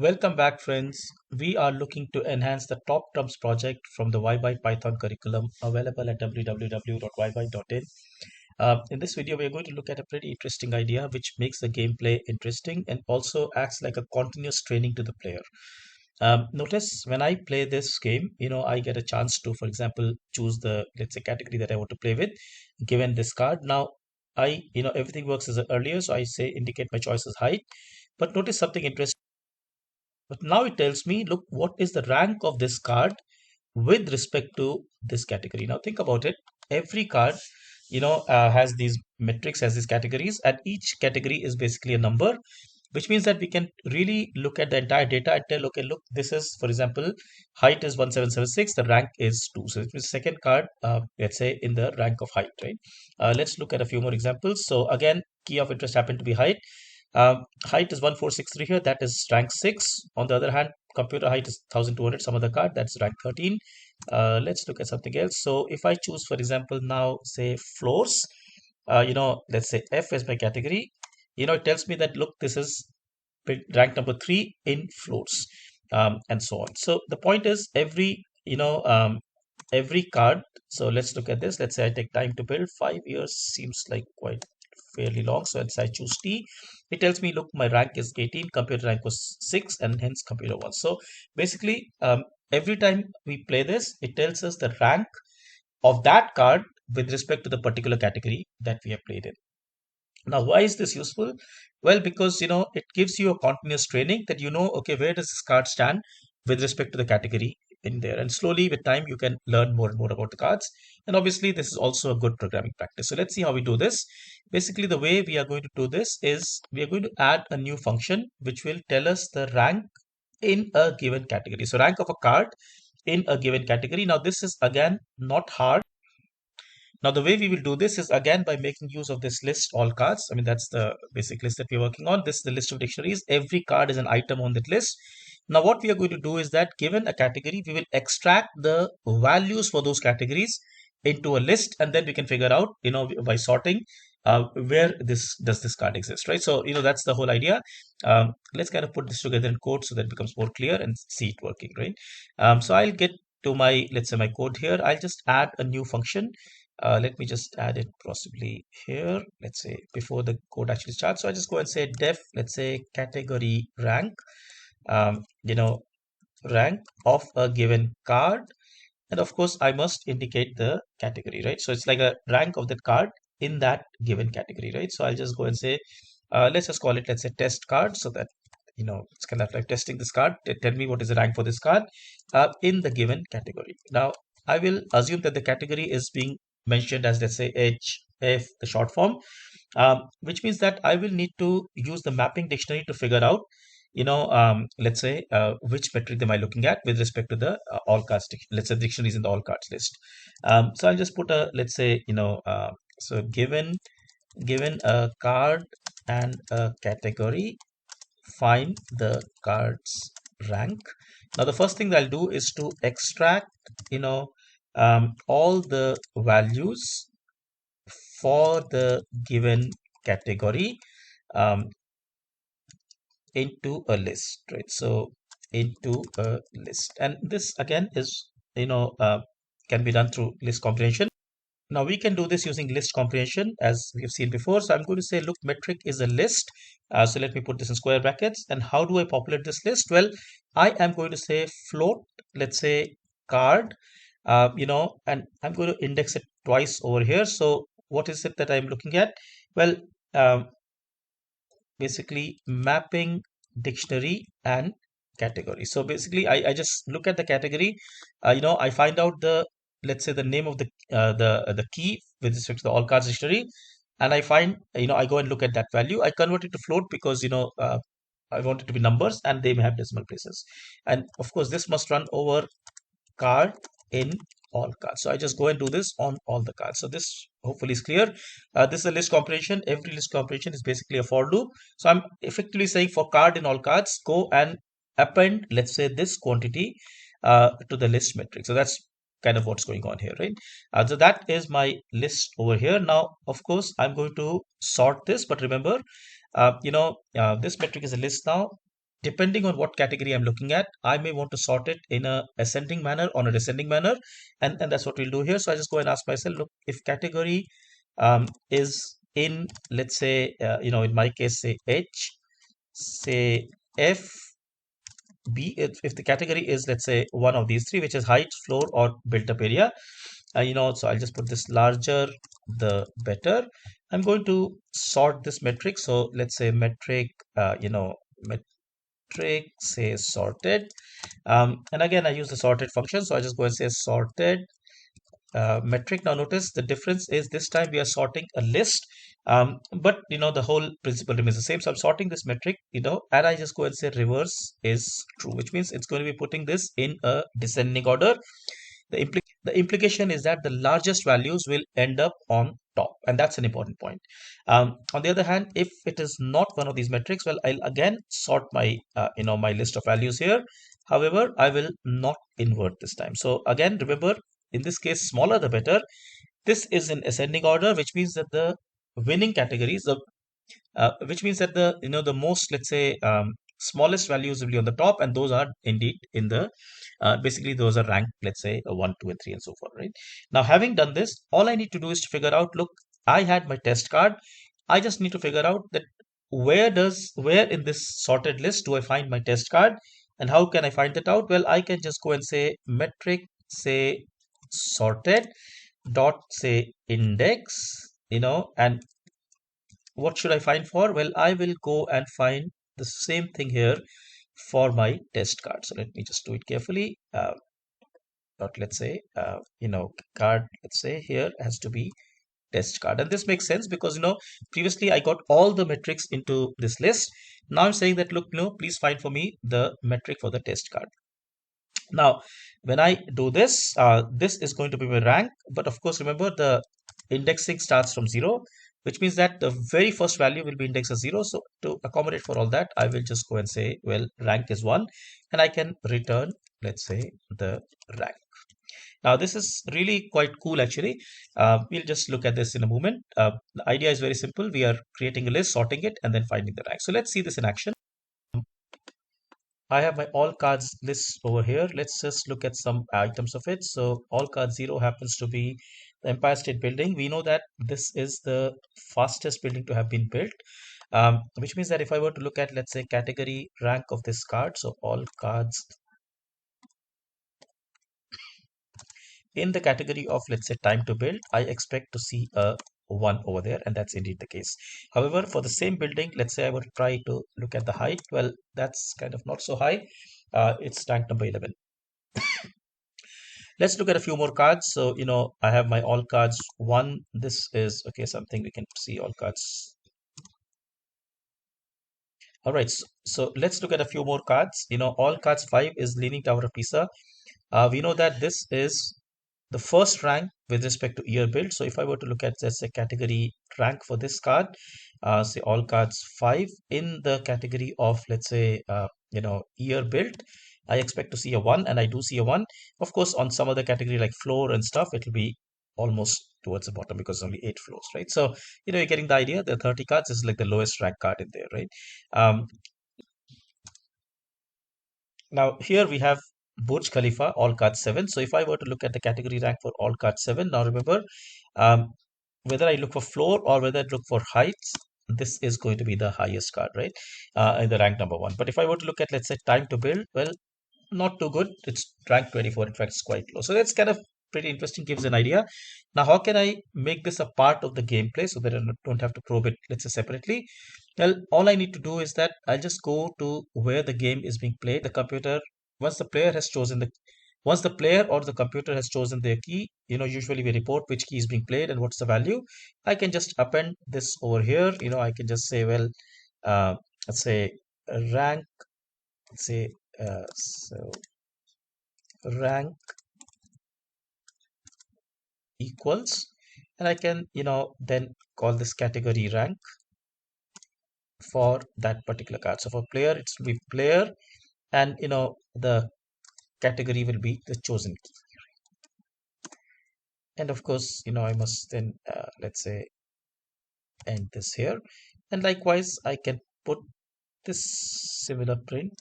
Welcome back, friends. We are looking to enhance the top terms project from the Why by Python curriculum available at www.whyby.in. In this video, we are going to look at a pretty interesting idea which makes the gameplay interesting and also acts like a continuous training to the player. Notice when I play this game, I get a chance to, for example, choose the, let's say, category that I want to play with, given this card. Now, everything works as earlier, so I say indicate my choice as height. But notice something interesting. But now it tells me, look, what is the rank of this card with respect to this category? Now think about it. Every card, has these metrics, has these categories, and each category is basically a number, which means that we can really look at the entire data and tell, okay, look, this is, for example, height is 1776, the rank is 2. So it's the second card, let's say, in the rank of height, right? Let's look at a few more examples. So again, key of interest happened to be height. Height is 1463 here, that is rank 6. On the other hand, computer height is 1200, some other card, that's rank 13. Let's look at something else. So if I choose, for example, now say floors, let's say F is my category, it tells me that, look, this is rank number 3 in floors, and so on. So the point is every card. So let's look at this. Let's say I take time to build. 5 years seems like quite fairly long. So let's say I choose T. It tells me, look, my rank is 18, computer rank was 6, and hence computer 1. So basically, every time we play this, it tells us the rank of that card with respect to the particular category that we have played in. Now, why is this useful? Well, because it gives you a continuous training that okay, where does this card stand with respect to the category in there, and slowly with time you can learn more and more about the cards. And obviously, this is also a good programming practice. So let's see how we do this. Basically, the way we are going to do this is we are going to add a new function which will tell us the rank in a given category. So rank of a card in a given category. Now, this is again not hard. Now, the way we will do this is again by making use of this list all cards. I mean, that's the basic list that we're working on. This is the list of dictionaries. Every card is an item on that list. Now, what we are going to do is that given a category, we will extract the values for those categories into a list, and then we can figure out, by sorting, where this card exist, right? So, that's the whole idea. Let's kind of put this together in code so that it becomes more clear and see it working, right? So I'll get to my, let's say, my code here. I'll just add a new function. Let me just add it possibly here, let's say before the code actually starts. So I just go and say def, let's say category rank, um, you know, rank of a given card. And of course, I must indicate the category, right? So it's like a rank of the card in that given category, right? So I'll just go and say, let's just call it, let's say test card, so that, it's kind of like testing this card. Tell me what is the rank for this card in the given category. Now, I will assume that the category is being mentioned as, let's say, HF, the short form, which means that I will need to use the mapping dictionary to figure out, let's say, which metric am I looking at with respect to the all cards, let's say dictionaries in the all cards list. So I'll just put a, let's say, so given a card and a category, find the card's rank. Now, the first thing that I'll do is to extract, all the values for the given category um, into a list, right? So into a list, and this again is, can be done through list comprehension. Now we can do this using list comprehension as we have seen before. So I'm going to say, look, metric is a list. So let me put this in square brackets. And how do I populate this list? Well, I am going to say float, let's say card, and I'm going to index it twice over here. So what is it that I'm looking at? Well, um, basically mapping dictionary and category. So basically, I just look at the category. I find out the, let's say, the name of the key with respect to the all cards dictionary, and I find, I go and look at that value. I convert it to float because I want it to be numbers and they may have decimal places. And of course, this must run over card in all cards. So I just go and do this on all the cards. So this hopefully is clear. This is a list comprehension. Every list comprehension is basically a for loop. So I'm effectively saying for card in all cards, go and append, let's say, this quantity to the list metric. So that's kind of what's going on here, right? So that is my list over here. Now, of course, I'm going to sort this, but remember, this metric is a list now. depending on what category I'm looking at, I may want to sort it in a ascending manner or a descending manner. And that's what we'll do here. So I just go and ask myself, look, if category is in, let's say, in my case, say H, say F, B, if the category is, let's say, one of these three, which is height, floor, or built up area, so I'll just put this larger, the better. I'm going to sort this metric. So let's say metric, metric, say sorted. And again, I use the sorted function. So I just go and say sorted metric. Now notice the difference is this time we are sorting a list, but the whole principle remains the same. So I'm sorting this metric, and I just go and say reverse is true, which means it's going to be putting this in a descending order. The implication is that the largest values will end up on top, and that's an important point. On the other hand, if it is not one of these metrics, well, I'll again sort my my list of values here. However, I will not invert this time. So again, remember, in this case, smaller the better. This is in ascending order, which means that the winning categories, which means that the most, let's say, smallest values will be on the top, and those are indeed in the basically those are ranked, let's say, 1, 2, and 3, and so forth, right? Now, having done this, all I need to do is to figure out, look, I had my test card. I just need to figure out that where in this sorted list do I find my test card, and how can I find that out? Well, I can just go and say metric, say sorted dot, say index, and what should I find for? Well, I will go and find the same thing here for my test card. So let me just do it carefully. Dot, let's say, card, let's say here has to be test card. And this makes sense because, previously I got all the metrics into this list. Now I'm saying that, look, please find for me the metric for the test card. Now, when I do this, this is going to be my rank. But of course, remember the indexing starts from 0, which means that the very first value will be indexed as 0. So to accommodate for all that, I will just go and say, well, rank is 1, and I can return, let's say, the rank. Now, this is really quite cool, actually. We'll just look at this in a moment. The idea is very simple. We are creating a list, sorting it, and then finding the rank. So let's see this in action. I have my all cards list over here. Let's just look at some items of it. So all card 0 happens to be the Empire State Building. We know that this is the fastest building to have been built, which means that if I were to look at, let's say, category rank of this card, so all cards in the category of, let's say, time to build, I expect to see a 1 over there, and that's indeed the case. However, for the same building, let's say I were to try to look at the height, well, that's kind of not so high. It's rank number 11. Let's look at a few more cards. So, I have my all cards 1. This is, okay, something we can see all cards. All right, so let's look at a few more cards. All cards 5 is Leaning Tower of Pisa. We know that this is the first rank with respect to year build. So if I were to look at, let's say, category rank for this card, say all cards 5 in the category of, let's say, year build, I expect to see a 1, and I do see a 1. Of course, on some other category like floor and stuff, it will be almost towards the bottom because only 8 floors, right? So, you're getting the idea. The 30 cards is like the lowest rank card in there, right? Um, Now here we have Burj Khalifa, all cards 7. So if I were to look at the category rank for all cards 7, now remember, um, whether I look for floor or whether I look for heights, this is going to be the highest card, right? In the rank number 1. But if I were to look at, let's say, time to build, well, not too good. It's rank 24. In fact, it's quite low. So that's kind of pretty interesting, gives an idea. Now, how can I make this a part of the gameplay so that I don't have to probe it, let's say, separately? Well, all I need to do is that I'll just go to where the game is being played. The computer, once the player has chosen the, once the player or the computer has chosen their key, usually we report which key is being played and what's the value. I can just append this over here. I can just say, well, uh, let's say rank, let's say, so rank equals, and I can, then call this category rank for that particular card. So for player, it's will be player, and the category will be the chosen key. And of course, I must then let's say end this here. And likewise, I can put this similar print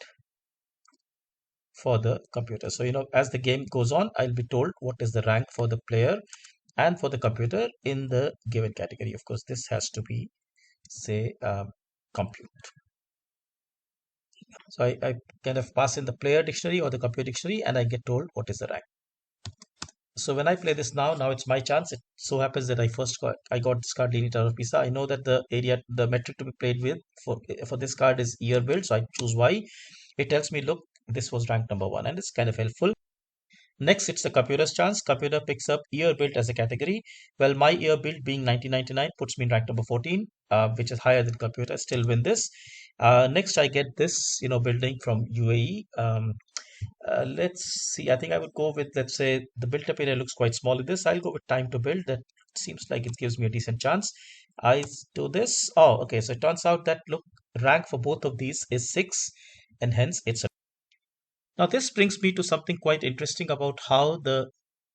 for the computer. So, as the game goes on, I'll be told what is the rank for the player and for the computer in the given category. Of course, this has to be, say, compute. So I kind of pass in the player dictionary or the computer dictionary and I get told what is the rank. So when I play this now it's my chance. It so happens that I got this card Dini Tower of Pisa. I know that the metric to be played with for this card is year build, so I choose Y. It tells me, look, this was rank number one, and it's kind of helpful. Next, it's the computer's chance. Computer picks up year built as a category. Well, my year build being 1999 puts me in rank number 14, which is higher than computer. Still win this. Next, I get this, building from UAE. Let's see. I think I would go with, let's say, the built-up area looks quite small in this. I'll go with time to build. That seems like it gives me a decent chance. I do this. Oh, okay. So it turns out that, look, rank for both of these is 6, and hence it's a. Now, this brings me to something quite interesting about how the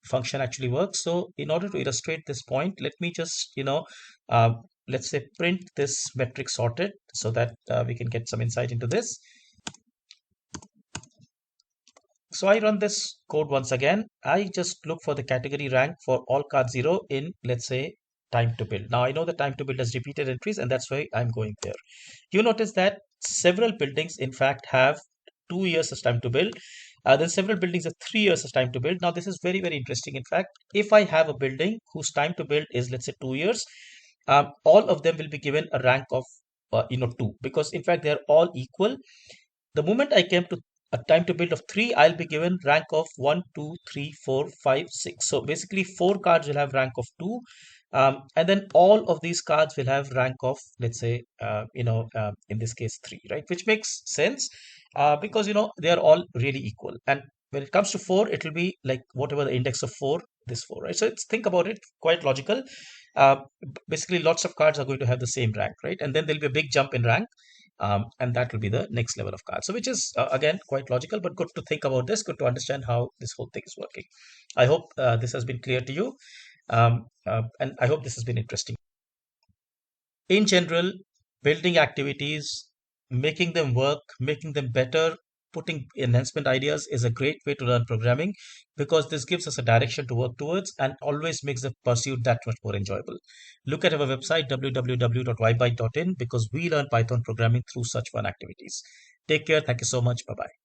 function actually works. So, in order to illustrate this point, let me just, let's say print this metric sorted so that we can get some insight into this. So I run this code once again. I just look for the category rank for all card 0 in, let's say, time to build. Now I know the time to build has repeated entries and that's why I'm going there. You notice that several buildings in fact have 2 years as time to build. Then several buildings have 3 years as time to build. Now this is very, very interesting. In fact, if I have a building whose time to build is, let's say, 2 years, all of them will be given a rank of 2, because in fact they are all equal. The moment I came to a time to build of 3, I'll be given rank of 1, 2, 3, 4, 5, 6. So basically 4 cards will have rank of 2. And then all of these cards will have rank of, let's say, in this case 3, right? Which makes sense because, they are all really equal. And when it comes to 4, it will be like whatever the index of 4, this 4, right? So think about it, quite logical. Basically, lots of cards are going to have the same rank, right? And then there'll be a big jump in rank, and that will be the next level of cards. So, which is again quite logical, but good to think about this, good to understand how this whole thing is working. I hope this has been clear to you, and I hope this has been interesting. In general, building activities, making them work, making them better, putting enhancement ideas is a great way to learn programming because this gives us a direction to work towards and always makes the pursuit that much more enjoyable. Look at our website www.ybyte.in because we learn Python programming through such fun activities. Take care. Thank you so much. Bye bye.